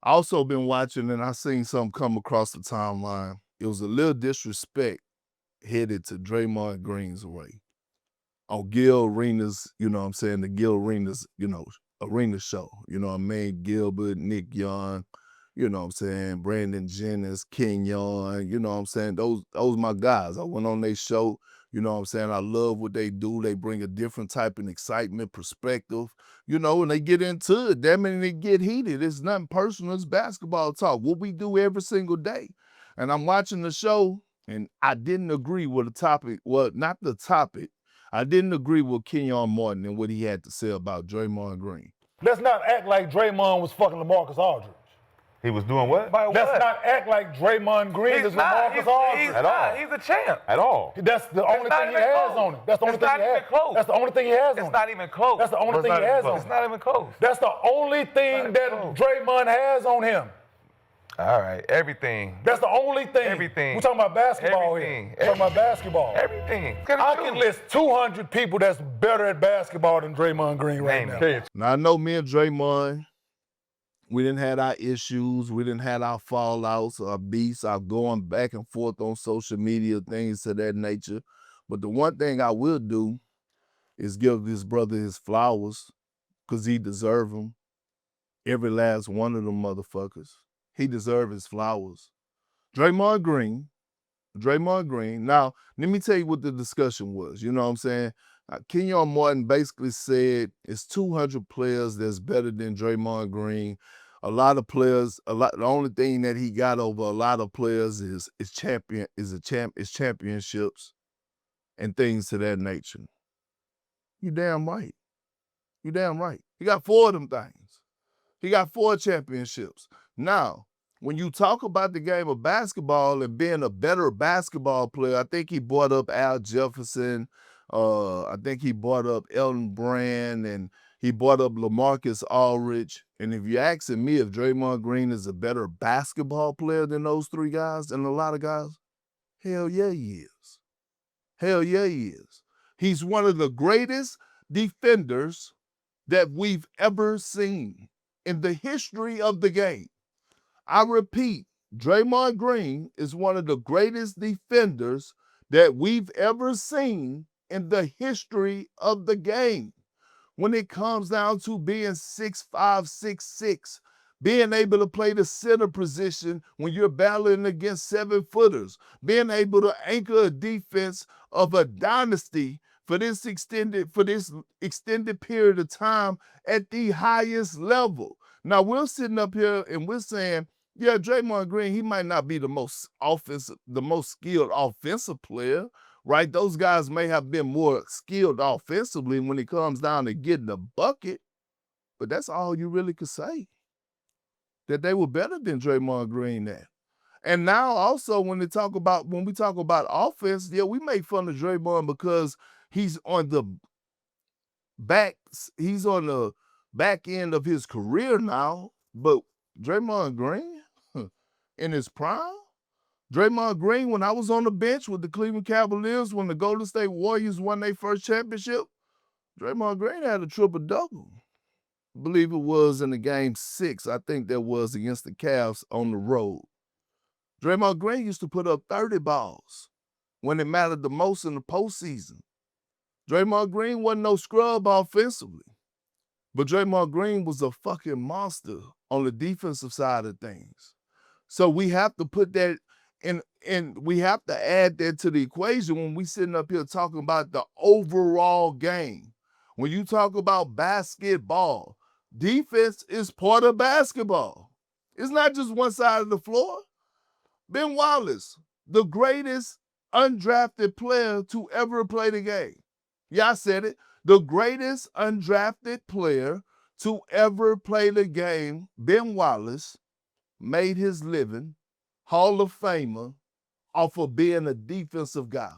I also been watching and I seen something come across the timeline. It was a little disrespect headed to Draymond Green's way on Gil Arenas, you know what I'm saying, the Gil Arenas, arena show. You know what I mean? Gilbert, Nick Young, you know what I'm saying, Brandon Jennings, Kenyon, you know what I'm saying? Those my guys. I went on their show, you know what I'm saying? I love what they do. They bring a different type of excitement, perspective, and they get into it. Damn it, and they get heated. It's nothing personal. It's basketball talk. What we do every single day. And I'm watching the show, and I didn't agree with the topic. Well, not the topic. I didn't agree with Kenyon Martin and what he had to say about Draymond Green. Let's not act like Draymond was fucking LaMarcus Aldridge. He was doing what? Let's not act like Draymond Green is LaMarcus Aldridge. At all. He's a champ. At all. That's the only thing he has on him. That's the only thing he has. That's the only thing he has on him. It's not even close. That's the only thing he has on him. It's not even close. That's the only thing that Draymond has on him. All right, everything. That's the only thing. Everything. We're talking about basketball Everything. here. We're talking about basketball. Everything. I can list 200 people that's better at basketball than Draymond Green right now. Now, I know me and Draymond, we didn't have our issues. We didn't have our fallouts, our beefs, our going back and forth on social media, things of that nature. But the one thing I will do is give this brother his flowers because he deserves them. Every last one of them motherfuckers. He deserves his flowers. Draymond Green. Now, let me tell you what the discussion was. You know what I'm saying? Kenyon Martin basically said it's 200 players that's better than Draymond Green. A lot of players, the only thing that he got over a lot of players is championships and things to that nature. You damn right. You damn right. He got 4 of them things. He got 4 championships. Now, when you talk about the game of basketball and being a better basketball player, I think he brought up Al Jefferson. I think he brought up Elton Brand, and he brought up LaMarcus Aldridge. And if you're asking me if Draymond Green is a better basketball player than those 3 guys and a lot of guys, hell yeah he is. Hell yeah he is. He's one of the greatest defenders that we've ever seen in the history of the game. I repeat, Draymond Green is one of the greatest defenders that we've ever seen in the history of the game. When it comes down to being 6'5", 6'6", being able to play the center position when you're battling against 7-footers, being able to anchor a defense of a dynasty for this extended period of time at the highest level. Now, we're sitting up here and we're saying, yeah, Draymond Green, he might not be the most skilled offensive player, right? Those guys may have been more skilled offensively when it comes down to getting the bucket, but that's all you really could say, that they were better than Draymond Green at. And now also when we talk about offense, yeah, we make fun of Draymond because he's on the back end of his career now, but Draymond Green in his prime, Draymond Green, when I was on the bench with the Cleveland Cavaliers, when the Golden State Warriors won their first championship, Draymond Green had a triple-double. I believe it was in the game 6. I think that was against the Cavs on the road. Draymond Green used to put up 30 balls when it mattered the most in the postseason. Draymond Green wasn't no scrub offensively, but Draymond Green was a fucking monster on the defensive side of things. So we have to put that in, and we have to add that to the equation when we sitting up here talking about the overall game. When you talk about basketball, defense is part of basketball. It's not just one side of the floor. Ben Wallace, the greatest undrafted player to ever play the game. Yeah, I said it. The greatest undrafted player to ever play the game, Ben Wallace, made his living, Hall of Famer, off of being a defensive guy.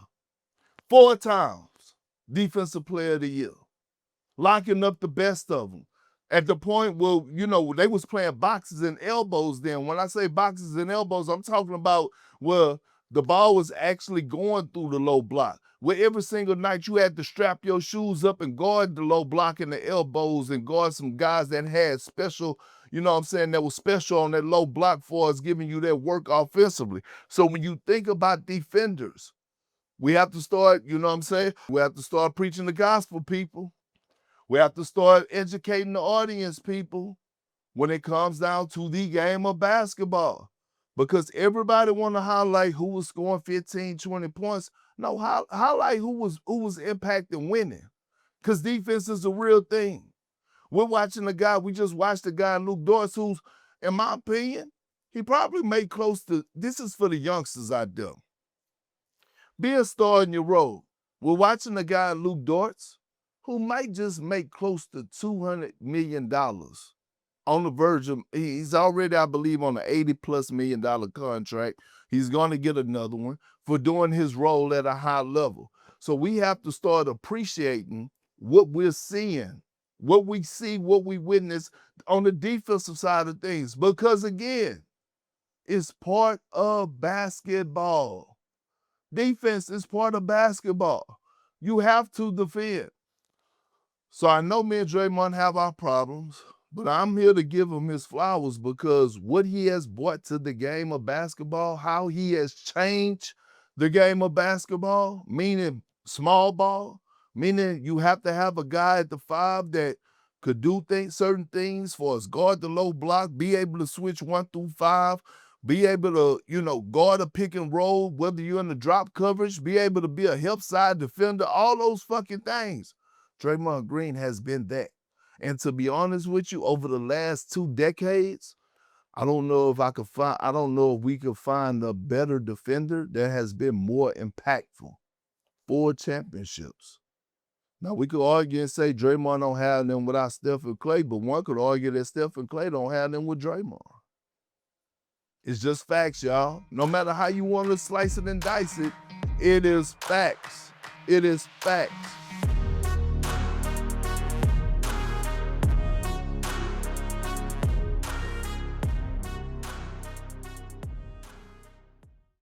4 times Defensive Player of the Year, locking up the best of them. At the point where, they was playing boxes and elbows then. When I say boxes and elbows, I'm talking about where the ball was actually going through the low block, where every single night you had to strap your shoes up and guard the low block and the elbows and guard some guys that had special, you know what I'm saying, that was special on that low block for us, giving you that work offensively. So when you think about defenders, we have to start, you know what I'm saying? We have to start preaching the gospel, people. We have to start educating the audience, people, when it comes down to the game of basketball. Because everybody want to highlight who was scoring 15, 20 points. No, highlight who was impacting winning. Because defense is a real thing. We're watching a guy, we just watched a guy, Luke Dortz, who's, in my opinion, he probably made close to, this is for the youngsters out there. Be a star in your role. We're watching a guy, Luke Dortz, who might just make close to $200 million on the verge of, he's already, I believe, on an $80+ million contract. He's going to get another one for doing his role at a high level. So we have to start appreciating what we're seeing, what we see, what we witness on the defensive side of things. Because again, it's part of basketball. Defense is part of basketball. You have to defend. So I know me and Draymond have our problems, but I'm here to give him his flowers because what he has brought to the game of basketball, how he has changed the game of basketball, meaning small ball, meaning you have to have a guy at the 5 that could do certain things for us, guard the low block, be able to switch 1 through 5, be able to, guard a pick and roll, whether you're in the drop coverage, be able to be a help side defender, all those fucking things. Draymond Green has been that. And to be honest with you, over the last 2 decades, I don't know if we could find a better defender that has been more impactful. 4 championships. Now, we could argue and say Draymond don't have them without Steph and Clay, but one could argue that Steph and Clay don't have them with Draymond. It's just facts, y'all. No matter how you want to slice it and dice it, it is facts. It is facts.